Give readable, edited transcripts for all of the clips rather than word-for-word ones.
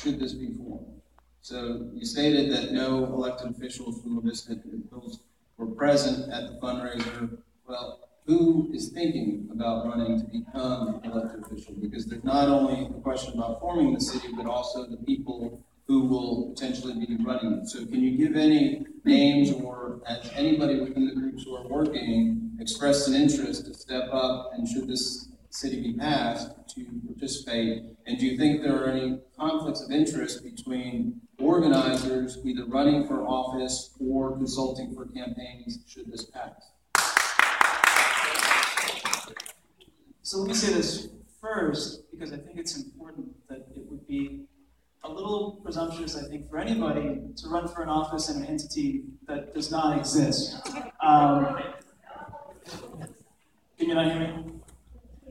should this be formed? So you stated that no elected officials from La Vista Hills were present at the fundraiser. Well, who is thinking about running to become an elected official? Because there's not only a question about forming the city, but also the people who will potentially be running it. So can you give any names, or has anybody within the groups who are working expressed an interest to step up, and should this city be passed, to participate? And do you think there are any conflicts of interest between organizers either running for office or consulting for campaigns should this pass? So let me say this first, because I think it's important that it would be a little presumptuous, I think, for anybody to run for an office in an entity that does not exist. Can you not hear me?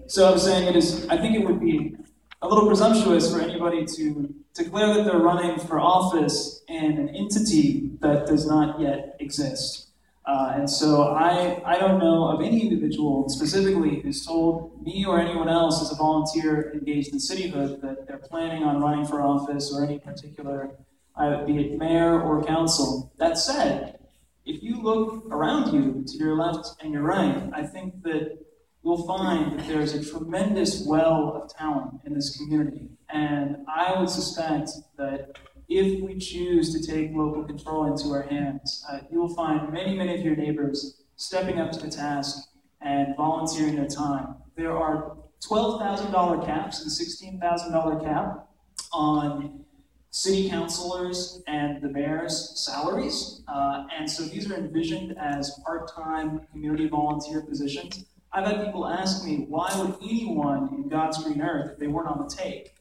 So I was saying I think it would be a little presumptuous for anybody to declare that they're running for office in an entity that does not yet exist. And so I don't know of any individual specifically who's told me or anyone else as a volunteer engaged in cityhood that they're planning on running for office or any particular, be it mayor or council. That said, if you look around you to your left and your right, I think that you'll find that there's a tremendous well of talent in this community. And I would suspect that if we choose to take local control into our hands, you will find many, many of your neighbors stepping up to the task and volunteering their time. There are $12,000 caps and $16,000 cap on city councilors and the mayor's salaries. And so these are envisioned as part-time community volunteer positions. I've had people ask me, why would anyone in God's green earth, if they weren't on the take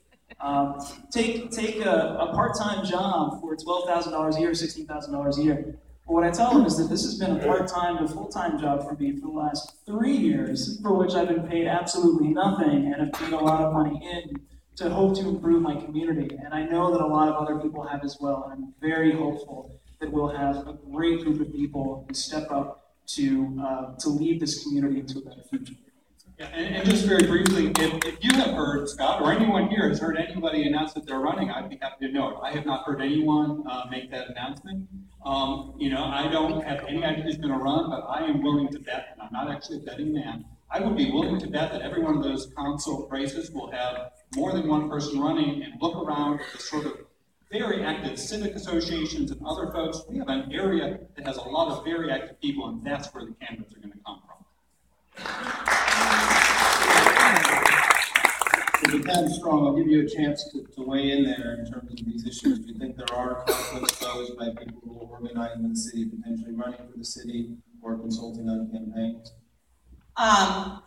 a part-time job for $12,000 a year, $16,000 a year? But what I tell them is that this has been a part-time to full-time job for me for the last 3 years, for which I've been paid absolutely nothing and have paid a lot of money in to hope to improve my community. And I know that a lot of other people have as well, and I'm very hopeful that we'll have a great group of people who step up to lead this community into a better future. Yeah, and just very briefly, if you have heard, Scott, or anyone here has heard anybody announce that they're running, I'd be happy to know it. I have not heard anyone make that announcement. I don't have any idea who's going to run, but I am willing to bet, and I'm not actually a betting man, I would be willing to bet that every one of those council races will have more than one person running, and look around at the sort of very active civic associations and other folks. We have an area that has a lot of very active people, and that's where the candidates are going to come from. So Ken Strong, I'll give you a chance to weigh in there in terms of these issues. Do you think there are conflicts posed by people who are organizing in the city, potentially running for the city or consulting on campaigns?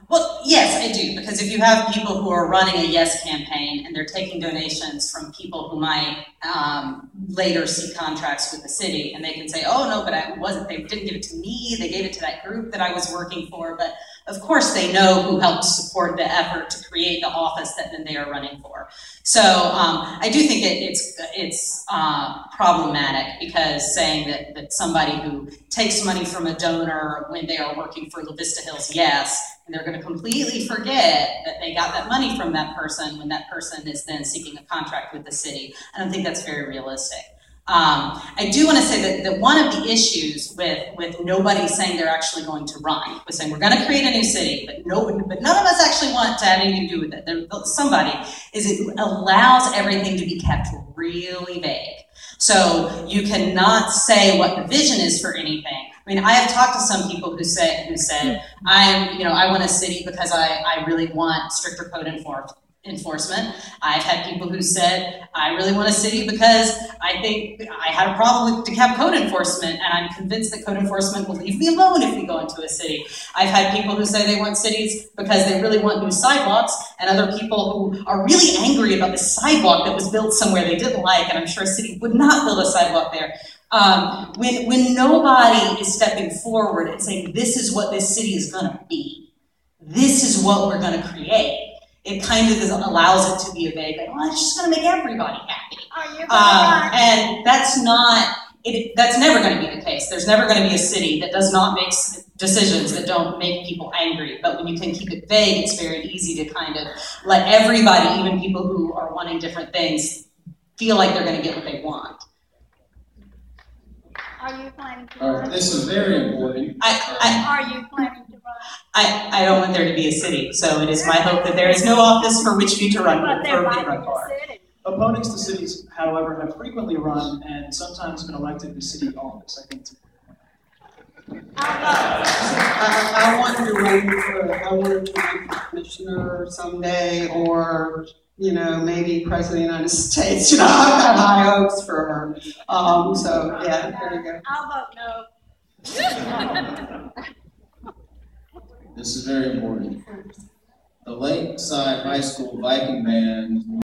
Well, yes, I do, because if you have people who are running a yes campaign and they're taking donations from people who might later see contracts with the city, and they can say, oh no, but they didn't give it to me, they gave it to that group that I was working for, but of course they know who helped support the effort to create the office that then they are running for. So I do think it's problematic, because saying that somebody who takes money from a donor when they are working for La Vista Hills, yes, and they're going to completely forget that they got that money from that person when that person is then seeking a contract with the city. I don't think that's very realistic. I do want to say that one of the issues with nobody saying they're actually going to run, was saying we're going to create a new city, but none of us actually want to have anything to do with it. It allows everything to be kept really vague. So you cannot say what the vision is for anything. I mean, I have talked to some people who said I want a city because I really want stricter code enforcement. I've had people who said, I really want a city because I think I had a problem with DeKalb code enforcement, and I'm convinced that code enforcement will leave me alone if we go into a city. I've had people who say they want cities because they really want new sidewalks, and other people who are really angry about the sidewalk that was built somewhere they didn't like, and I'm sure a city would not build a sidewalk there. When nobody is stepping forward and saying, this is what this city is going to be, this is what we're going to create, it kind of allows it to be a vague, well, it's just going to make everybody happy. And that's never going to be the case. There's never going to be a city that does not make decisions that don't make people angry. But when you can keep it vague, it's very easy to kind of let everybody, even people who are wanting different things, feel like they're going to get what they want. Are you planning to All right, run? this is very important. Are you planning to run? I don't want there to be a city, so it is my hope that there is no office for Richview to run, But for they're me to right run in for. the city. Opponents to cities, however, have frequently run and sometimes been elected to city office. I think it's I wanted to run for commissioner someday, or maybe president of the United States. I've got high hopes for her. So yeah, there you go. I'll vote no. This is very important. The Lakeside High School Viking Band